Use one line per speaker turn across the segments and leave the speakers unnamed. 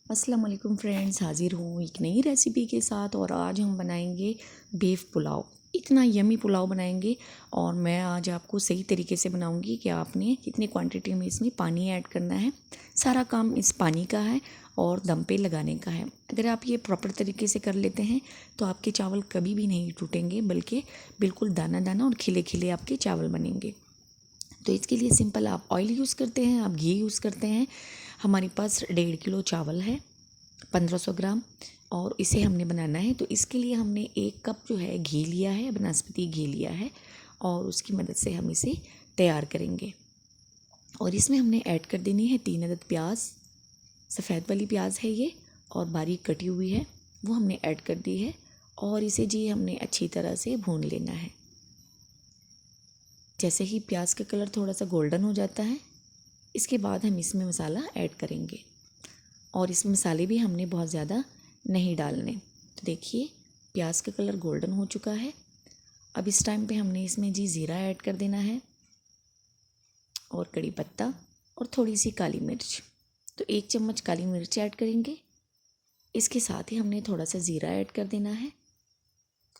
अस्सलाम वालेकुम फ्रेंड्स, हाज़िर हूँ एक नई रेसिपी के साथ। और आज हम बनाएंगे बीफ पुलाव। इतना यमी पुलाव बनाएंगे और मैं आज आपको सही तरीके से बनाऊंगी कि आपने कितनी क्वांटिटी में इसमें पानी ऐड करना है। सारा काम इस पानी का है और दम पे लगाने का है। अगर आप ये प्रॉपर तरीके से कर लेते हैं तो आपके चावल कभी भी नहीं टूटेंगे, बल्कि बिल्कुल दाना दाना और खिले खिले आपके चावल बनेंगे। तो इसके लिए सिंपल आप ऑयल यूज़ करते हैं, आप घी यूज़ करते हैं। हमारे पास 1.5 किलो चावल है, 1500 ग्राम, और इसे हमने बनाना है। तो इसके लिए हमने 1 कप जो है घी लिया है, बनस्पति घी लिया है, और उसकी मदद से हम इसे तैयार करेंगे। और इसमें हमने ऐड कर देनी है 3 अदद प्याज। सफ़ेद वाली प्याज है ये और बारीक कटी हुई है, वो हमने ऐड कर दी है। और इसे जी हमने अच्छी तरह से भून लेना है। जैसे ही प्याज का कलर थोड़ा सा गोल्डन हो जाता है, इसके बाद हम इसमें मसाला ऐड करेंगे। और इसमें मसाले भी हमने बहुत ज़्यादा नहीं डालने। तो देखिए प्याज का कलर गोल्डन हो चुका है। अब इस टाइम पे हमने इसमें जी ज़ीरा ऐड कर देना है, और कड़ी पत्ता, और थोड़ी सी काली मिर्च। तो 1 चम्मच काली मिर्च ऐड करेंगे। इसके साथ ही हमने थोड़ा सा ज़ीरा ऐड कर देना है,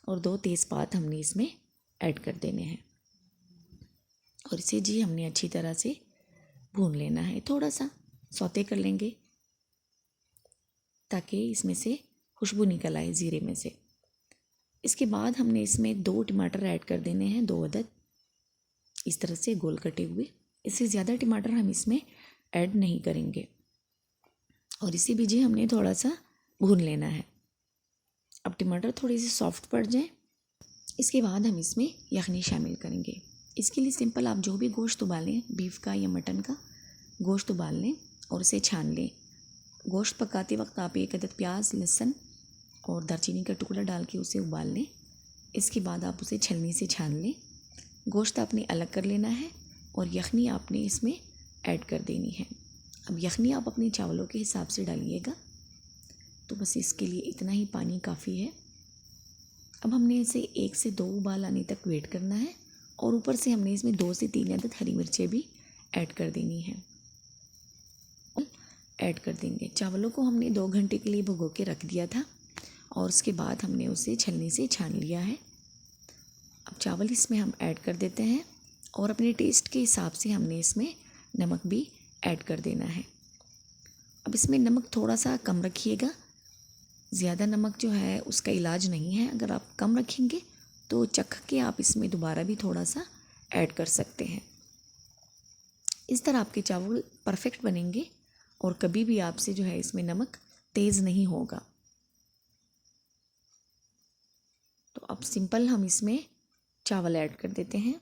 और 2 तेज़पात हमने इसमें ऐड कर देने हैं। और इसे जी हमने अच्छी तरह से भून लेना है, थोड़ा सा सौते कर लेंगे ताकि इसमें से खुशबू निकल आए ज़ीरे में से। इसके बाद हमने इसमें 2 टमाटर ऐड कर देने हैं, 2 अदद, इस तरह से गोल कटे हुए। इससे ज़्यादा टमाटर हम इसमें ऐड नहीं करेंगे। और इसी भी जी हमने थोड़ा सा भून लेना है। अब टमाटर थोड़ी सी सॉफ्ट पड़ जाए, इसके बाद हम इसमें यखनी शामिल करेंगे। इसके लिए सिंपल आप जो भी गोश्त उबाल लें, बीफ का या मटन का गोश्त उबाल लें और उसे छान लें। गोश्त पकाते वक्त आप 1 अदद प्याज, लहसुन और दालचीनी का टुकड़ा डाल के उसे उबाल लें। इसके बाद आप उसे छलनी से छान लें। गोश्त आपने अलग कर लेना है और यखनी आपने इसमें ऐड कर देनी है। अब यखनी आप अपने चावलों के हिसाब से डालिएगा। तो बस इसके लिए इतना ही पानी काफ़ी है। अब हमने इसे 1 से 2 उबाल आने तक वेट करना है, और ऊपर से हमने इसमें 2 से 3 अदद हरी मिर्चें भी ऐड कर देनी है। ऐड कर देंगे। चावलों को हमने 2 घंटे के लिए भिगो के रख दिया था, और उसके बाद हमने उसे छलनी से छान लिया है। अब चावल इसमें हम ऐड कर देते हैं, और अपने टेस्ट के हिसाब से हमने इसमें नमक भी ऐड कर देना है। अब इसमें नमक थोड़ा सा कम रखिएगा। ज़्यादा नमक जो है उसका इलाज नहीं है। अगर आप कम रखेंगे तो चख के आप इसमें दोबारा भी थोड़ा सा ऐड कर सकते हैं। इस तरह आपके चावल परफेक्ट बनेंगे, और कभी भी आपसे जो है इसमें नमक तेज़ नहीं होगा। तो अब सिंपल हम इसमें चावल ऐड कर देते हैं।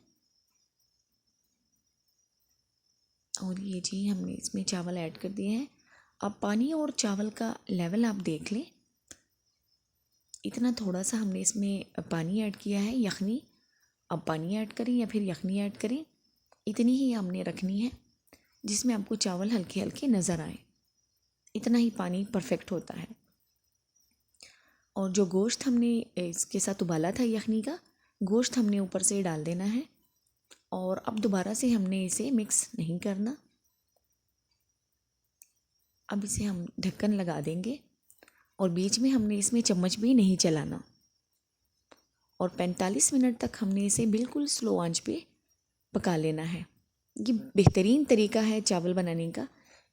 और ये जी हमने इसमें चावल ऐड कर दिए हैं। अब पानी और चावल का लेवल आप देख लें। इतना थोड़ा सा हमने इसमें पानी ऐड किया है, यखनी। अब पानी ऐड करें या फिर यखनी ऐड करें, इतनी ही हमने रखनी है जिसमें आपको चावल हल्के हल्के नज़र आए। इतना ही पानी परफेक्ट होता है। और जो गोश्त हमने इसके साथ उबाला था यखनी का, गोश्त हमने ऊपर से डाल देना है। और अब दोबारा से हमने इसे मिक्स नहीं करना। अब इसे हम ढक्कन लगा देंगे, और बीच में हमने इसमें चम्मच भी नहीं चलाना। और 45 मिनट तक हमने इसे बिल्कुल स्लो आंच पे पका लेना है। ये बेहतरीन तरीका है चावल बनाने का।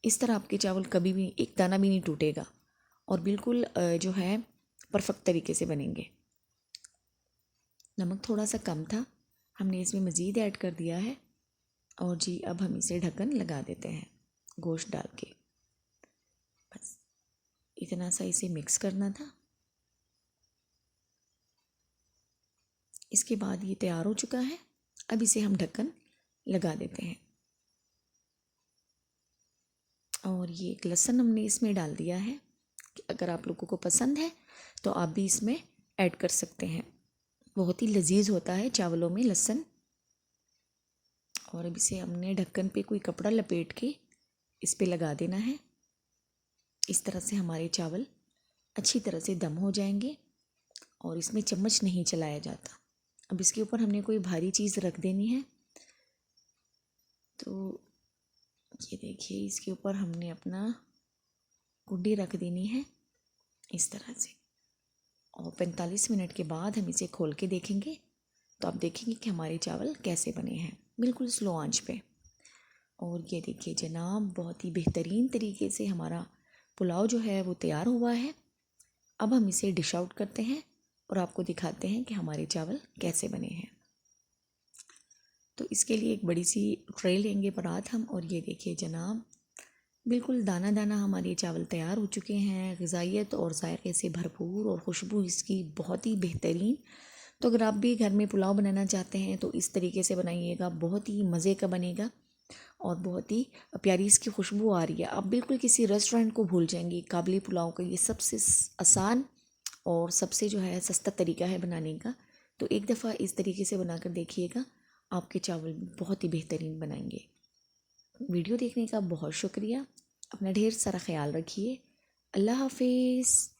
इस तरह आपके चावल कभी भी एक दाना भी नहीं टूटेगा, और बिल्कुल जो है परफेक्ट तरीके से बनेंगे। नमक थोड़ा सा कम था, हमने इसमें मज़ीद ऐड कर दिया है। और जी अब हम इसे ढक्कन लगा देते हैं गोश्त डाल के। बस इतना सा इसे मिक्स करना था। इसके बाद ये तैयार हो चुका है। अब इसे हम ढक्कन लगा देते हैं। और ये एक लहसुन हमने इसमें डाल दिया है कि अगर आप लोगों को पसंद है तो आप भी इसमें ऐड कर सकते हैं। बहुत ही लजीज होता है चावलों में लहसुन। और अब इसे हमने ढक्कन पे कोई कपड़ा लपेट के इस पे लगा देना है। इस तरह से हमारे चावल अच्छी तरह से दम हो जाएंगे, और इसमें चम्मच नहीं चलाया जाता। अब इसके ऊपर हमने कोई भारी चीज़ रख देनी है। तो ये देखिए इसके ऊपर हमने अपना कुंडी रख देनी है इस तरह से, और 45 मिनट के बाद हम इसे खोल के देखेंगे तो आप देखेंगे कि हमारे चावल कैसे बने हैं, बिल्कुल स्लो आंच पे। और ये देखिए जनाब, बहुत ही बेहतरीन तरीके से हमारा पुलाव जो है वो तैयार हुआ है। अब हम इसे डिश आउट करते हैं और आपको दिखाते हैं कि हमारे चावल कैसे बने हैं। तो इसके लिए एक बड़ी सी ट्रे लेंगे परात हम, और ये देखिए जनाब, बिल्कुल दाना दाना हमारे चावल तैयार हो चुके हैं, ग़िज़ाइयत और जायके से भरपूर, और खुशबू इसकी बहुत ही बेहतरीन। तो अगर आप भी घर में पुलाव बनाना चाहते हैं तो इस तरीके से बनाइएगा, बहुत ही मज़े का बनेगा और बहुत ही प्यारी इसकी खुशबू आ रही है। आप बिल्कुल किसी रेस्टोरेंट को भूल जाएंगे। काबली पुलाव का ये सबसे आसान और सबसे जो है सस्ता तरीका है बनाने का। तो एक दफ़ा इस तरीके से बनाकर देखिएगा, आपके चावल बहुत ही बेहतरीन बनाएंगे। वीडियो देखने का बहुत शुक्रिया। अपना ढेर सारा ख्याल रखिए। अल्लाह हाफिज़।